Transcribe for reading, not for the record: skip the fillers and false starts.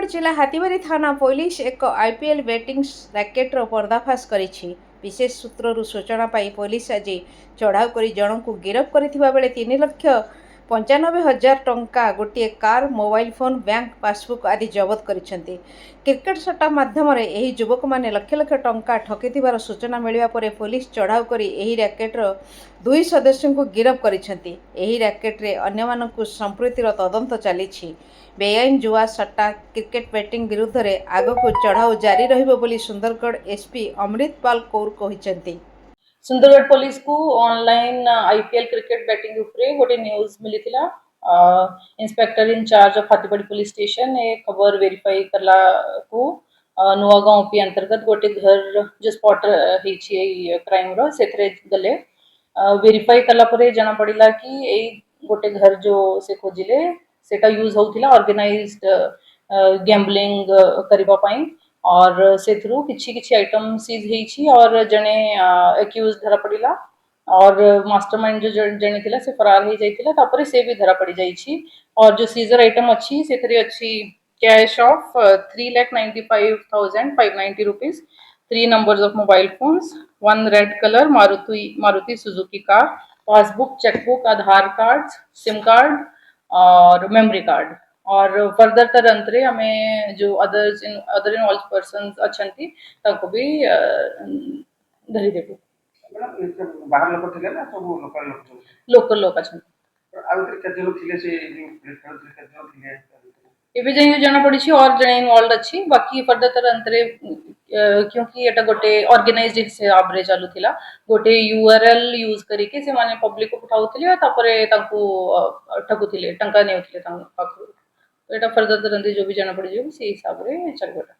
सुंदरगढ़ जिला हाथीबारी थाना पुलिस एक आईपीएल बेटिंग रैकेटर पर्दाफाश करिछि। विशेष सूत्रରୁ सूचना पाई पुलिस आज चढ़ाऊ कर जनक गिरफ करथिबा बेले 3,95,000 टंका गोटे car mobile phone bank passbook आदि जबत करिसेंती। क्रिकेट सट्टा माध्यम एही युवक माने लक्ष लक्ष टंका ठकिथिबार सूचना मिलिबा परे पुलिस चढ़ाऊ कर एही रैकेटर 2 सदस्यों को गिरफ करिसेंती। एही रैकेट रे अन्य मानकु संपृक्तिर तदंत चलिछि। बेआईन जुआ सट्टा क्रिकेट बैटिंग विरुद्ध रे आगकु चढ़ाऊ जारी रहिबो बोली सुंदरगढ़ एसपी अमृत पाल कौर कहिसेंती। सुंदरगढ़ पुलिस को ऑनलाइन आईपीएल क्रिकेट बैटिंग उपरे गोटे न्यूज मिलिथिला। Inspector in charge of Hathibari police station ए खबर वेरीफाई करला को नुआगांव पी अंतर्गत गोटे घर जो स्पॉट हेछि क्राइम रो सेथरे गले वेरीफाई करला परे जना पड़िला कि ए गोटे घर जो से खोजिले सेटा यूज होउथिला ऑर्गेनाइज्ड गैम्बलिंग करिबा पई और सेथरू किछि किछि आइटम सीज हेछि और जने एक्यूज धरा पड़िला और मास्टरमाइंड जो जने थिला से फरार हे जाइथिला तापरे से भी धरा पड़ी जाइछि। और जो सीजर आइटम अछि सेथरे अछि cash of 3,95,590 rupees, 3 numbers of mobile phones, 1 red color Maruti Suzuki car, passbook, chequebook, Aadhaar card, SIM card और मेमोरी कार्ड। और फर्दर तर अंतरे हमें जो अदर इनवॉल्व पर्सन्स अछंती ताको भी धरी देबो। बाहर लोक थिले ना सब लोकल लोक अछंती आ केते लोक थिले से जो प्लेटफॉर्म केते लोक थिले एबे जाई जाना पड़ी छी और जने इनवॉल्व अछि। बाकी फर्दर तर अंतरे क्योंकि एटा गोटे ऑर्गेनाइज्ड हिसाब रे चालू थिला गोटे यूआरएल यूज करिके से माने पब्लिक को उठाउथिले तापरे तांको ठगुथिले टंका नेउथिले तांको पाखरु। तो एटा फर्दर तर अंतरे जो भी जाना पड़ी जे से हिसाब रे चलबेटा।